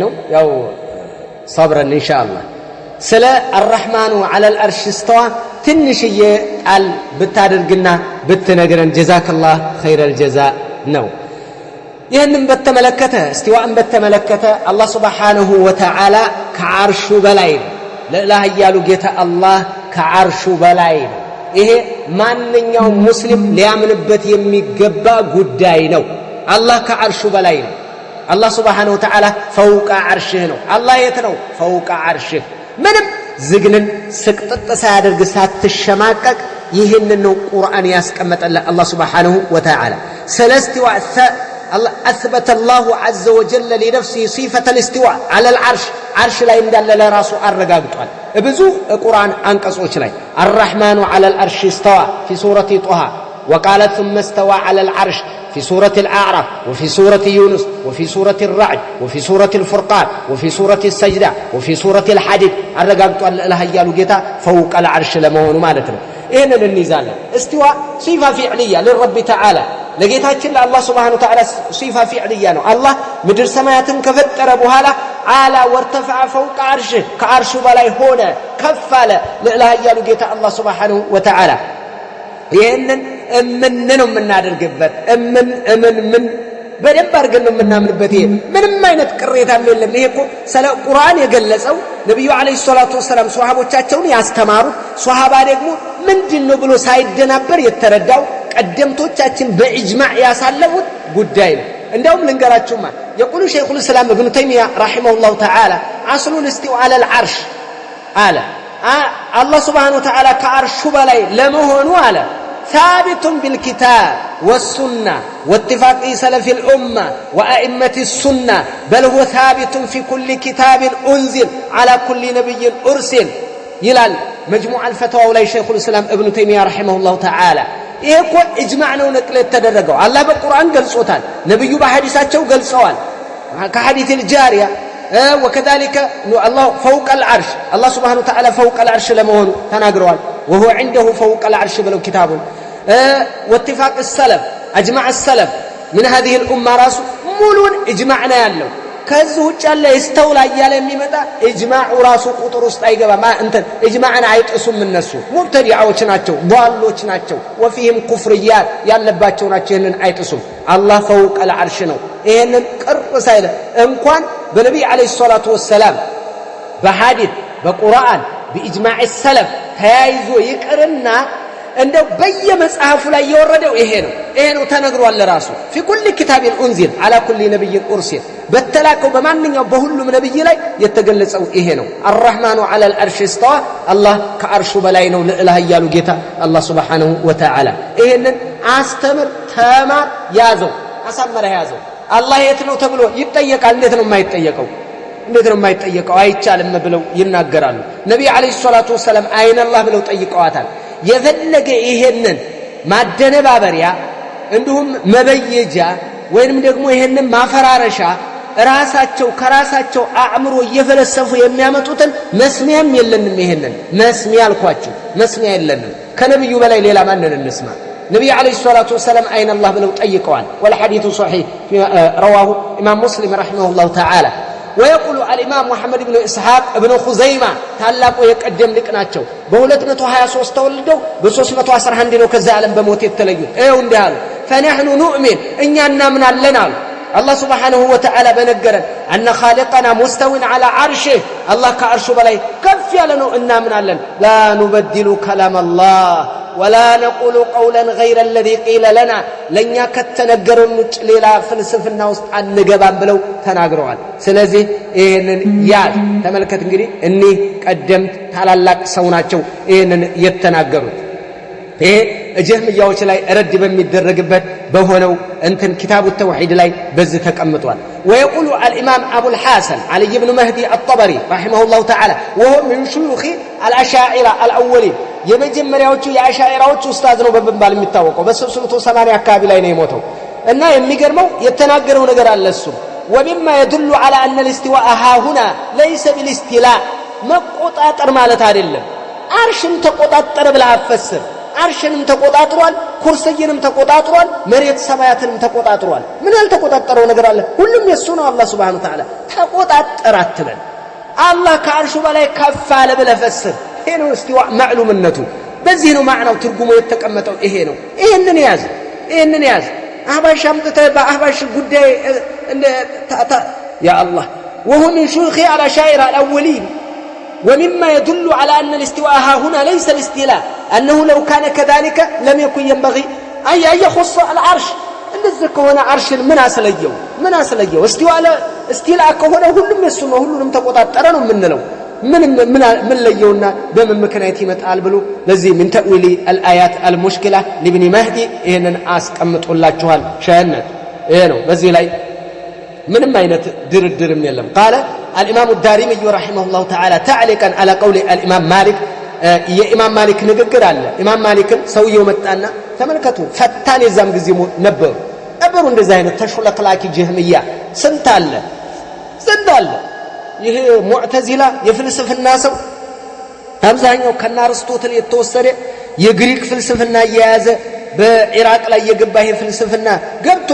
ነው ያው صبرا ان شاء الله ስለ الرحمن على العرش استوى ትንሽዬ ቃል ብታደርግና ብትነግረን جزاك الله خير الجزاء ነው ይሄንን በተመለከተ استواءን በተመለከተ አላህ Subhanahu Wa Ta'ala ከዓርሹ በላይ ለላህ ያሉ ጌታ አላህ ከዓርሹ በላይ ይሄ ማንኛውም ሙስሊም ሊያምንበት የሚገባ ጉዳይ ነው አላህ ከዓርሹ በላይ ነው الله سبحانه وتعالى فوق عرشه ነው الله የት ነው فوق عرشه ምንም ዝግንን ስቅጥጥ ሳያደርግ ሳትሸማቀቅ ይሄንን ነው ቁርአን ያስቀመጠልን الله سبحانه وتعالى سلاستواء الله اثبت الله عز وجل لنفسه صفه الاستواء على العرش عرش ላይ እንዳለ ለራሱ አረጋግጧል ብዙ ቁርአን አንቀጾች ላይ الرحمن على العرش استوى في سوره طه وقال ثم استوى على العرش في سورة الأعراف وفي سورة يونس وفي سورة الرعد وفي سورة الفرقان وفي سورة السجدة وفي سورة الحديد الرقابة الله يالو جيتا فوق العرش لمهون مالتنا إين النزال استواء صفة فعلية للرب تعالى لقيتها كل الله سبحانه وتعالى صفة فعلية الله مدر سمايات كفتر بهالا على وارتفع فوق عرشه كعرش بلاي هنا كفالة لله يالو جيتا الله سبحانه وتعالى ይሄንን እምነው የምናደርግበት ምን በደንብ አድርገን ነው የምናምንበት ይሄ ምንም አይነት ቅሬታ የለም ይሄ እኮ ስለ ቁርአን የገለጸው ነብዩ አለይሂ ሰላቱ ወሰለም ሱሐቦቻቸውን ያስተማሩት ሱሐባ ደግሞ ምንድነው ብሎ ሳይደናበር የተረዳው ቀደምቶቻችን በኢጅማዕ ያሳለፉት ጉዳይ ነው እንደውም ልንገራችሁማ يقول شيخ الاسلام ابن تيميه رحمه الله تعالى اصل الاستواء على العرش قال الله سبحانه وتعالى كعرش بلاي لمهونو على ثابت بالكتاب والسنة واتفاق سلف الأمة وأئمة السنة بل هو ثابت في كل كتاب أنزل على كل نبي أرسل يلال مجموع الفتوى ولا شيخ الإسلام ابن تيمية رحمه الله تعالى يكون إجمعنا ونقل التدرجوا الله بالقرآن قال صوتان نبي بحديثاته قال سؤال كحديث الجارية وكذلك الله فوق العرش الله سبحانه وتعالى فوق العرش لمهون تناقروا وهو عنده فوق العرش بلو كتاب واتفاق السلف أجمع السلف من هذه الأمة راسه مولون إجمعنا يالله كذو جل يستولى ياله የሚመጣ إجماع ራሱ ቁጥር ውስጥ አይገባ ማ እንተ إجماعنا አይጥሱም እነሱ ሙብተዲዓዎች ናቸው ضالዎች ናቸው وفيهم كفريات ያለባቸው ናቸው ይሄንን አይጥሱም الله فوق العرش ነው ይሄንን ቅርብ ሳይለ እንኳን በነብይ አለይሂ ሰላቱ ወሰለም በሐዲስ በቁርአን بإجماع السلف ተያይዞ ይቅርና እንደው በየመጽሐፉ ላይ የወረደው ይሄ ነው ተነግሯል ለራሱ في كل كتاب انزل على كل نبي ارسل በተላከው በማንኛው በሁሉም ነብይ ላይ የተገለጸው ይሄ ነው الرحمن على العرش استوى الله ከአርሹ በላይ ነው ለኢላህ ያሉ ጌታ الله سبحانه وتعالى ይሄንን አስተምር ተማር ያዘው አሳመረ ያዘው الله የት ነው ተብሎ ይጠየቃል እንዴት ነው የማይጠየቀው እንዴት ነው የማይጠየቀው አይቻልም ብለው ይናገራሉ ነብይ አለይሂ ሰላቱ ወሰለም አይነ الله ብለው ጠይቀዋታል የፈለገ ይሄንን ማደነባበሪያ እንዲሁም መበየጃ ወይንም ደግሞ ይሄንን ማፈራረሻ ራሳቸው ከራሳቸው አእምሮ እየፈለሰፉ የሚያመጡትን መስሚያም የለንም ይሄንን መስሚያ አልኳችሁ መስሚያ የለንም ከነብዩ በላይ ሌላ ማንን እንስማ ነብዩ አለይሂ ሰላቱ ወሰለም አይነ الله ብለው ጠይቀዋል والحديث صحيح رواه امام مسلم رحمه الله تعالى ويقول الامام محمد بن اسحاق ابن خزيمه ታላቁ የቀደም ልቅ ናቸው በ223 ተወልደው በ311 ነው ከዛ ዓለም በሞት የተለዩት ይኸው እንዲያሉ فنحن نؤمن እኛ እናምናለን አሉ الله سبحانه وتعالى بنجرن أن خالقنا مستو على عرشه الله كعرش بلاي كف يالنو እናምናለን لا نبدل كلام الله ولا نقول قولا غير الذي قيل لنا لنيا ከተነገረን ውጭ ሌላ ፍልስፍና ውስጥ አንገባም ብለው ተናግረዋል ስለዚህ ይሄንን ያል ተመልከት እንግዲህ እኒ ቀደም ታላላቅ ሰው ናቸው ይሄንን የተናገሩት ይሄ ጀህሚያዎች ላይ ረድ በሚደረግበት በሆነው እንትን ኪታቡ ተውሂድ ላይ በዚህ ተቀምጧል ويقول الامام ابو الحسن علي بن مهدي الطبري رحمه الله تعالى وهو من شيوخ الاشاعره الاولين የመጀመሪያዎቹ የአሻዒራዎች ኡስታዝ ነው በመባል የሚታወቀው በ380 አካባቢ ላይ ነው የሞተው እና የሚገርመው የተናገረው ነገር አለ እሱ وبما يدل على ان الاستواء ها هنا ليس بالاستيلاء መቆጣጠር ማለት አይደለም አርሽን ተቆጣጠረ ብላ አፈስር አርሽንም ተቆጣጥሯል ኩርሲይንም ተቆጣጥሯል መሬት ሰማያትንም ተቆጣጥሯል ምን ያልተቆጣጠረው ነገር አለ ሁሉም የሱ ነው አላህ Subhanahu Wa Ta'ala ተቆጣጠረ አትበል አላህ ከአርሹ በላይ ከፍ አለ ብለህ ፈስር ይሄ ነው እስቲዋ ማዕሉምነቱ በዚህ ነው ማዕናው ትርጉሙ የተቀመጠው ይሄ ነው ይሄንን ያዝ አህባሽ አምጥተህ በአህባሽ ጉዳይ يا الله وهو من شيوخ الأشاعرة الأولين ومما يدل على أن الاستواء ها هنا ليس الاستيلاء أنه لو كان كذلك لم يكن ينبغي أن يخص العرش እንደዚህ ከሆነ አርሽን ምን አስለየው استيلاء ከሆነ ሁሉም የሱ ነው ሁሉንም ተቆጣጠረ ነው የምንለው ምን ለየውና በምን ምክንያት ይመጣል ብሎ ለዚህ من تأويل الآيات المشكلة لابن مهدي ይሄንን አስቀምጦላችኋል ሸህነት ይሄ ነው በዚህ ላይ ምንም አይነት ድርድርም የለም قال الإمام الدارمي رحمه الله تعالى تعليقا على قول الإمام مالك የኢማም ማሊክ ንግግር አለ ኢማም ማሊክን ሰውየው መጣና ተመልከቱ ፈታን የዛም ጊዜ ነበሩ እንደዛ አይነት ተሽለክላኪ ጀህሚያ ስንት አለ ይሄ ሙዕተዚላ የፍልስፍና ሰው አብዛኛው ከናርስቶትል የተወሰደ የግሪክ ፍልስፍና የያዘ በኢራቅ ላይ የገባ ይሄ ፍልስፍና ገብቶ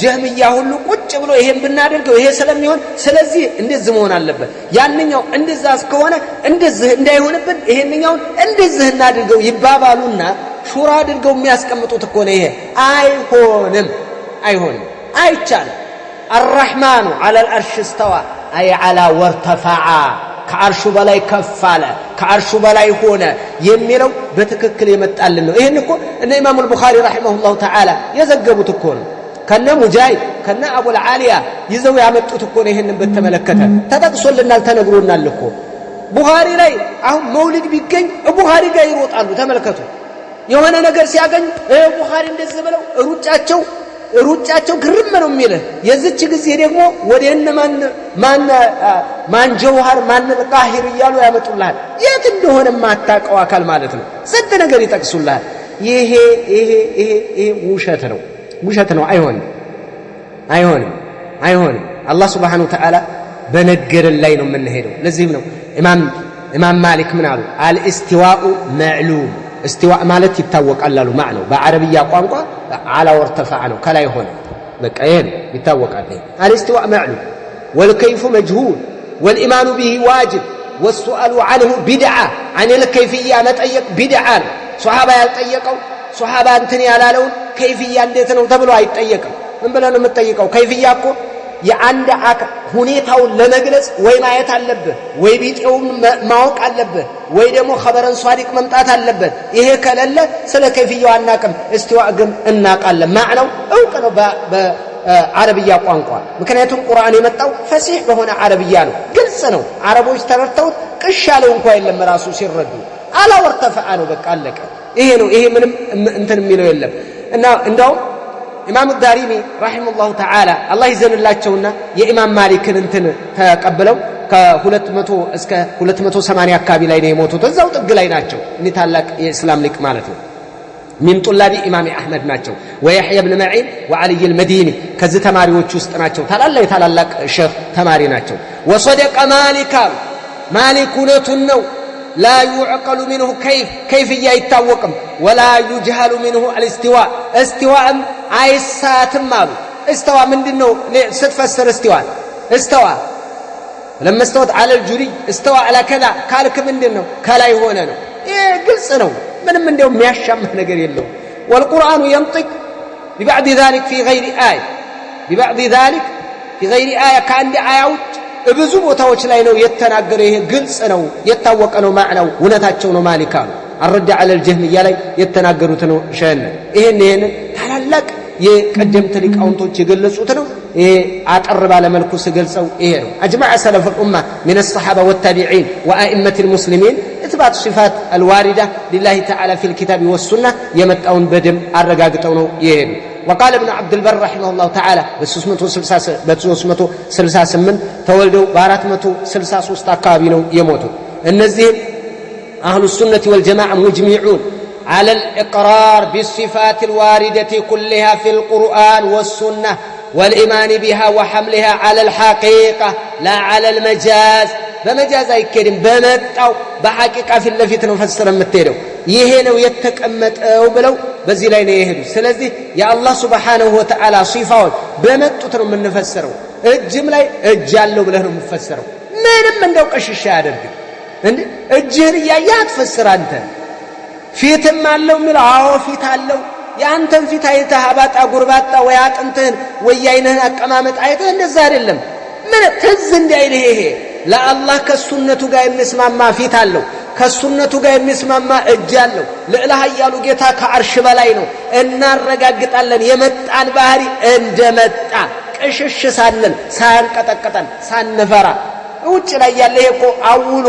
ጀህሚያ ሁሉ ቁጭ ብሎ ይሄን ብናደርገው ይሄ ስለሚሆን ስለዚህ እንደዚህ መሆን አለበት ያንኛው እንደዛ እስከሆነ እንደዚህ እንዳይሆንብን ይሄንኛውን እንደዚህ እናድርገው ይባባሉና ሹራ አድርገው የሚያስቀምጡት እኮ ነው ይሄ አይሆንም አይቻልም الرحمن على العرش استوى أي على وارتفع ከአርሹ በላይ ከፍ አለ ከአርሹ በላይ ሆነ የሚለው በትክክል የመጣልን ነው ይሄን እኮ እነ ኢማሙ አልቡኻሪ ረሂመሁላሁ ተዓላ የዘገቡት እኮ ነው ከነ ሙጃሂድ ከነ አቡ አልዓሊያ ይዘው ያመጡት እኮ ነው ይሄንን በተመለከተ ተጠቅሶልናል ተነግሮናል እኮ ቡኻሪ ላይ አሁን መውሊድ ቢገኝ ቡኻሪ ጋር ይሮጣሉ ተመልከቱ የሆነ ነገር ሲያገኝ ቡኻሪ እንደዚህ ብለው ሩጫቸው ግርም ነው የሚለው የዚች ጊዜ ደግሞ ወደነ ማን ጀውሃር ማን ቃሂር እያሉ ያመጡልሃል የት እንደሆነ ማታቀው አካል ማለት ነው ስንት ነገር ይጠቅሱልሃል ይሄ ውሸት ነው አይሆንም አላህ Subhanahu Wa Ta'ala በነገረን ላይ ነው የምንሄደው ለዚህም ነው ኢማም ማሊክ ምን አሉ አልኢስቲዋኡ ማዕሉም استواء ማለት ይታወቃል አሉ ማዕናው በአረብኛ ቋንቋ على وارتفع ነው ከላይ ሆነ በቃ ይሄ ይታወቃል الاستواء معلوم والكيف مجهول والإيمان به واجب والسؤال عنه بدعة عن الكيفية مطيق بدعة صحابة ያልጠየቀው صحابة እንትን ያላለውን كيفية እንዴት ነው ተብሎ አይጠየቅም ምን ብለው ነው የምትጠይቀው كيفية እኮ የአንድ ሁኔታውን ለመግለጽ ወይ ማየት አለበት ወይ ቢጤውን ማወቅ አለበት ወይ ደግሞ خبرን ሷዲቅ መምጣት አለበት ይሄ ከሌለ ስለ ከይፍያው አናቅም استواء ግን እናቃለን ማዕናው እውቅ ነው በአረብኛ ቋንቋ ምክንያቱም ቁርአን የመጣው ፈሲህ በሆነ አረብኛ ነው ግልጽ ነው አረቦች ተረድተው ቅሻለው እንኳን የለም ራሱ ሲረዱ አላወርተፈአ ነው በቃ አለቀ ይሄ ምንም እንትን የሚለው የለም እና እንደው ኢማም الدارمي رحمه الله تعالى الله ይዘንላቸውና የኢማም ማሊክን እንትን ተቀበለው ከ200 እስከ 280 አካባቢ ላይ ነው የሞቱት እዛው ጥግ ላይ ናቸው እኒ ታላቅ የእስላም ሊቅ ማለት ነው من طلاب امام احمد ናቸው ويحيى بن معين وعلي المديني ከዚህ ተማሪዎች ውስጥ ናቸው ታላላቅ ሼህ ተማሪ ናቸው وصدق مالك ነው لا يعقل منه كيف يتوقم ولا يجهل منه الاستواء استواء አይሳትም አሉ استوى ምንድነው ስትፈስር استوى لما استوت على الجري استوى على كذا ካልክ ምንድነው ከላይ ሆነ ነው ይሄ ግልጽ ነው ምንም እንደው የሚያሻምህ ነገር የለው والقرآن ينطق ببعض ذلك في غير آية كأن آيات ብዙ ቦታዎች ላይ ነው የተናገረ ይሄ ግልጽ ነው የታወቀ ነው ማዕናው እውነታቸው ነው ማሊካ الرد على الجهمية ላይ የተናገሩት ነው ሸን ይሄን ታላላቅ የቀደምት ሊቃውንቶች የገለጹት ነው ይሄ አጠር ባለ መልኩ ሲገልጸው ይሄ ነው اجمع سلف الامه من الصحابه والتابعين وائمه المسلمين اثبات صفات الوارده لله تعالى في الكتاب والسنه የመጣውን በደም አረጋግጠው ነው ይሄ وقال ابن عبد البر رحمه الله تعالى ب368 ተወልደው በ463 አካባቢ ነው የሞቱት እነዚህ اهل السنه والجماعه مجمعون على الاقرار بالصفات الوارده كلها في القرآن والسنه والايمان بها وحملها على الحقيقه لا على المجاز بمجاز አይከድም በመጣው በሐቂቃ ፊት ለፊት ነው ፈስረን የምትሄደው ይሄ ነው የተቀመጠው ብለው በዚህ ላይ ነው የሄዱ። ስለዚህ የአላህ Subhanahu Wa Ta'ala ሲፋዎች በመጡት ነው የምንፈስረው። እጅም ላይ እጅ ያለው ብለህ ነው የምትፈስረው። ምንም እንደው ቀሽሻ ያደርግ እንዴ እጅህን ያያህ አትፈስር አንተ። ፊትም አለው የሚለው አዎ ፊት አለው። ያንተን ፊት አይተህ አባጣ ጉርባጣ ወይ አጥንትህን ወይ አይንህን አቀማመጥ አይተህ እንደዛ አይደለም። ምን ትዝ እንዳይልህ ይሄ ለአላህ ከሱነቱ ጋር የሚስማማ ፊት አለው፣ ከሱነቱ ጋር የሚስማማ እጅ አለው። ለኢላህ ኃያሉ ጌታ ከአርሽ በላይ ነው። እናረጋግጣለን የመጣን ባህሪ እንደመጣ ቅሽሽ ሳንል ሳንቀጠቀጠን ሳንፈራ ውጭ ላይ ያለ እኮ አውሎ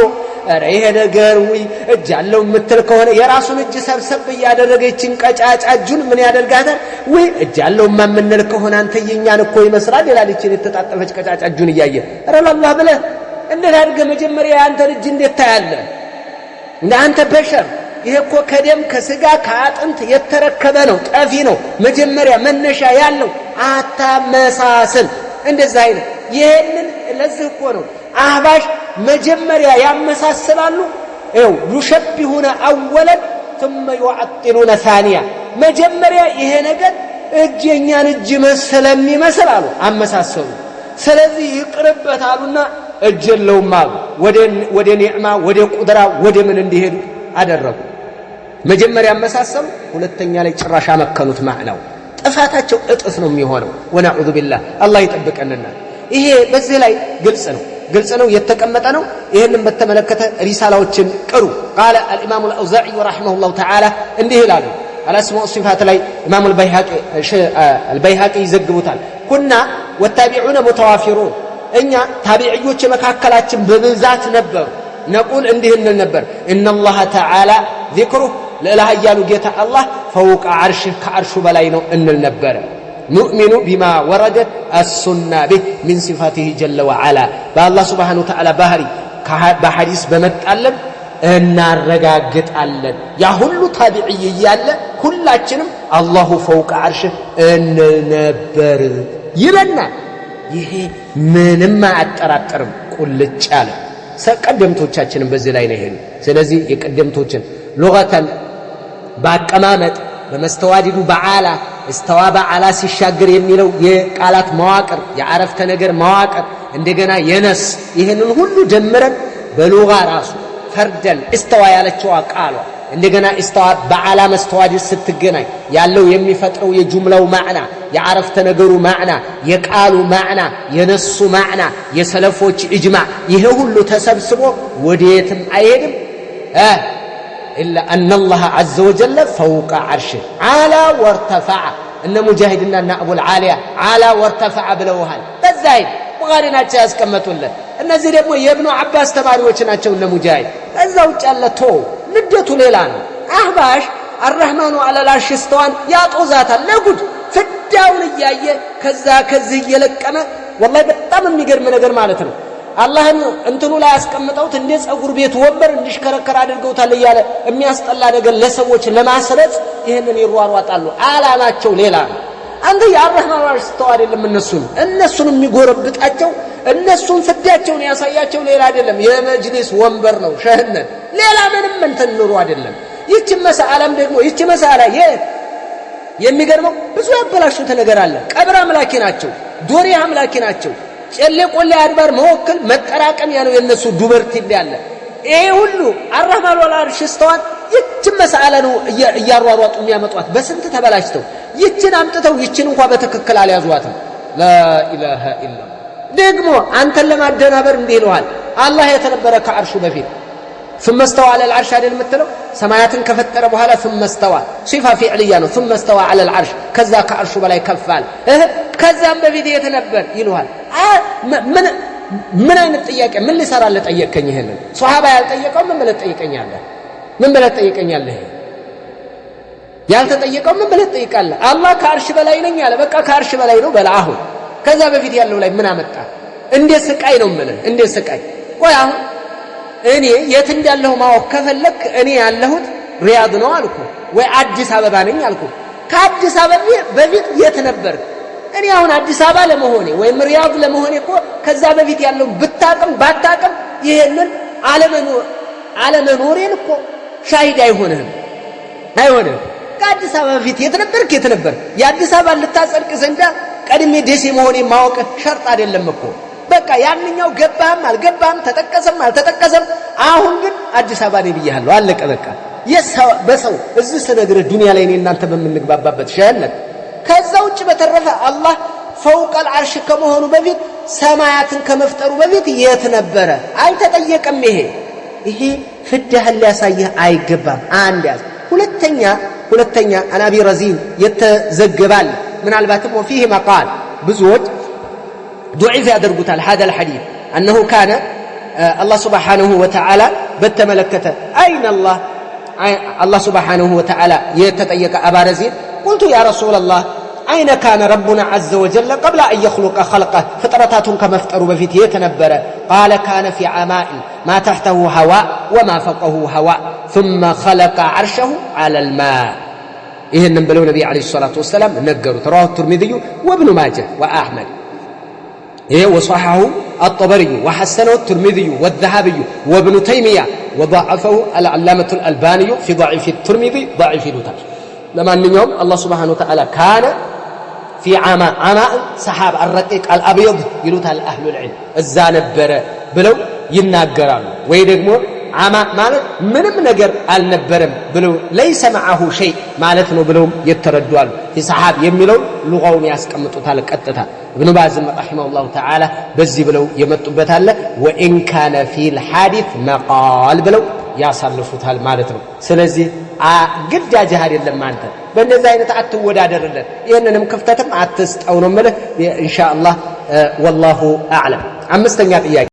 አረ ይሄ ነገር ወይ እጅ አለው የምትል ከሆነ የራሱን እጅ ሰብሰብ ያደረገችን ቀጫጫ እጁን ምን ያደርጋታል? ወይ እጅ አለው ማምንል ከሆነ አንተ የኛን እኮ ይመስላል ይላልችን የተጣጠፈች ቀጫጫ እጁን እያየ አረ ለአላህ ብለህ እንዴት አድርገህ መጀመሪያ አንተን እጅ እንዴት ታያለህ? እንደ አንተ በሸር ይሄ እኮ ከደም ከስጋ ከአጥንት የተረከበ ነው፣ ጠፊ ነው። መጀመሪያ መነሻ ያለው አታመሳስል። እንደዛ አይነት ይሄንን ለዚህ እኮ ነው አህባሽ መጀመሪያ ያመሳስላሉ። ይኸው يشبهون اولا ثم يعطلون ثانيا መጀመሪያ ይሄ ነገር እጅኛን እጅ መሰለም ይመስላሉ አመሳሰሉ። ስለዚህ ይቅርበታሉና እጀለውም አሉ ወደ ኒዕማ ወደ ቁድራ ወደ ምን እንዲሄዱ አደረጉ። መጀመሪያ አመሳሰሉ፣ ሁለተኛ ላይ ጭራሽ አመከኑት። ማዕናው ጥፋታቸው እጥፍ ነው የሚሆነው። ወነዑዙ ቢላህ አላህ ይጠብቀንና ይሄ በዚህ ላይ ግልጽ ነው የተቀመጠ ነው። ይሄንን በተመለከተ ሪሳላዎችን ቅሩ። قال الامام الاوزاعي رحمه الله تعالى እንዲህ ይላሉ الاسماء والصفات ላይ امام البيهقي ይዘግቡታል። ኩና ወታቢዑነ ሙተዋፊሩን እኛ ታቢዒዎች መካከላችን በብዛት ነበሩ። ነቁል እንዲህ እንል ነበር ان الله تعالى ذكره ለኢላህ ያሉ ጌታ አላህ فوق عرشه ከአርሹ በላይ ነው እንል ነበር። نؤمن بما وردت السنة به من صفاته جل وعلا بالله سبحانه وتعالى ባህሪ በሐዲስ በመጣለን እናረጋግጣለን። ያ ሁሉ ታቢዒ ያለ ሁላችንም አላሁ فوق عرشه እንነበር ይለናል። ይሄ ምንም አያጠራጥርም። ቁልጭ ያለ ቀደምቶቻችንን በዚህ ላይ ነው ይሄ። ስለዚህ የቀደምቶችን ሉጋተን ባቀማመጥ በመስተዋዲዱ በዓላ استوى በዓላ ሲሻገር የሚለው የቃላት መዋቅር የዓረፍተ ነገር መዋቅር እንደገና የነስ ይሄንን ሁሉ ደምረን በሉጋ ራሱ ፈርደን استوى ያለችው ቃሏ እንደገና استوى በዓላ መስተዋዲድ ስትገናኝ ያለው የሚፈጥረው የጁምላው ማዕና የዓረፍተ ነገሩ ማዕና የቃሉ ማዕና የነሱ ማዕና የሰለፎች ኢጅማዕ ይሄ ሁሉ ተሰብስቦ ወዴትም አይሄድም إلا أن الله عز وجل فوق عرشه على وارتفع إن مجاهدنا أن أبو العالية على وارتفع بلوهان بزايد بغارنا تشاز كمتوله النزير يبن عباس تباري وشناتشو إن مجاهد الزوج الله تو ندته ليلان أحباش الرحمن على العرش استوى يا طوزاتا لا قد فداون إياه كذا يلقنا والله بتام የሚገርም ነገር ማለት ነው። አላህን እንትኑ ላይ ያስቀምጠውት እንደ ጸጉር ቤት ወንበር እንዲሽከረከር አድርገውታል እያለ የሚያስጠላ ነገር ለሰዎች ለማስረጽ ይሄንን ይሯሯጣሉ። አላማቸው ሌላ ነው። አንተ የአብርሃም ወራሽ ተው አይደለም እነሱን የሚጎረብጣቸው እነሱን ፍዳቸውን ያሳያቸው ሌላ አይደለም። የመጅሊስ ወንበር ነው ሸህነት ሌላ ምንም እንትን ኑሮ አይደለም። ይህች መሳአላም ደግሞ ይህች መሳአላ የሚገርመው ብዙ ያበላሹት ነገር አለ። ቀብር አምላኪ ናቸው፣ ዶሪ አምላኪ ናቸው። ጨሌ ቆሌ አድባር መወከል መጠራቀም ያለው የነሱ ዱበርቲ ያለ ይሄ ሁሉ አርህማን ወላርሽ ስተዋት ይህች መሳአላ ነው እያሯሯጡ የሚያመጧት በስንት ተበላሽተው ይህችን አምጥተው ይህችን እንኳን በትክክል አልያዟትም። لا اله الا ደግሞ አንተን ለማደናበር እንዲህ ይለዋል አላህ የተነበረ ከአርሹ በፊት ثم استوى على العرش አይደል የምትለው ሰማያትን ከፈጠረ በኋላ ثم استوى صفه فعليه ነው ثم استوى على العرش ከዛ ከአርሹ በላይ ከፋል ከዛም በፊት የተነበር ይለዋል። ምን አይነት ጥያቄ ምን ሊሰራልህ ጠየቀኝ? ይሄንን ሱሐባ ያልጠየቀው ምን ብለህ ጠይቀኛለህ? ምን ብለህ ጠይቀኛለህ? ያልተጠየቀው ምን ብለህ ጠይቃለህ? አላህ ከአርሽ በላይ ነኝ አለ። በቃ ከአርሽ በላይ ነው በላ። አሁን ከዛ በፊት ያለው ላይ ምን አመጣ? እንዴት ስቃይ ነው ምን እንዴት ስቃይ? ቆይ አሁን እኔ የት እንዳለሁ ማወቅ ከፈለክ እኔ ያለሁት ሪያድ ነው አልኩ ወይ አዲስ አበባ ነኝ አልኩ። ከአዲስ አበባ በፊት የት ነበር? እኔ አሁን አዲስ አበባ ለመሆኔ ወይም ሪያድ ለመሆኔ እኮ ከዛ በፊት ያለው ብታቅም ባታቅም ይሄንን አለመኖሬን እኮ ሻሂድ አይሆንም። አይሆንም ከአዲስ አበባ በፊት የት ነበር የአዲስ አበባ ልታጸድቅ ዘንዳ ቀድሜ ደሴ መሆኔ ማወቅ ሸርጥ አይደለም እኮ በቃ ያንኛው ገባህም አልገባህም ተጠቀሰም አልተጠቀሰም አሁን ግን አዲስ አበባ ነኝ ብያለሁ አለቀ በቃ በሰው እዚህ ስነግርህ ዱንያ ላይ እኔ እናንተ በምንግባባበት ሸህነት ከዛ ውጭ በተረፈ አላህ فوق العرش ከመሆኑ በፊት ሰማያትን ከመፍጠሩ በፊት የት ነበረ አይተጠየቀም ይሄ ፍዳህን ሊያሳይህ አይገባም አንድ ያዝ ሁለተኛ አናቢ ረዚን የተዘገባል ምናልባትም وفيه مقال ብዙዎች ضعيف ያደርጉታል هذا الحديث انه كان الله سبحانه وتعالى بتملكته اين الله سبحانه وتعالى يتطيق ابا رزين قلت يا رسول الله أين كان ربنا عز وجل قبل أن يخلق خلقه فطرتات كما افتروا بفيت يتنبر قال كان في عماء ما تحته هواء وما فوقه هواء ثم خلق عرشه على الماء إذن نبلو نبي عليه الصلاة والسلام نقروا تراه الترمذي وابن ماجه وأحمد وصححه الطبري وحسنه الترمذي والذهبي وابن تيمية وضعفه العلامة الألباني في ضعيف الترمذي ضعيف لوتر لما أن يوم الله سبحانه وتعالى كان في عماء سحاب الرقيق الأبيض يلوتها أهل العلم الزانبرة بلو يناقران ويدقمو عماء مالت منم نقر النبرم بلو ليس معه شيء مالتنو بلو يتردوال في سحاب يميلون لغوم ياسكمتو تالك أتتا ابن باز رحمه الله تعالى بزي بلو يمتو بتاله وإن كان في الحادث مقال بلو ያሳልፉታል ማለት ነው ስለዚህ ግዳጅ አይደለም ማለት በእነዚህ አይነት አትወዳደርልን ይሄንንም ክፍተትም አትስጠው ነው ማለት ኢንሻአላህ والله اعلم አምስተኛ ጥያቄ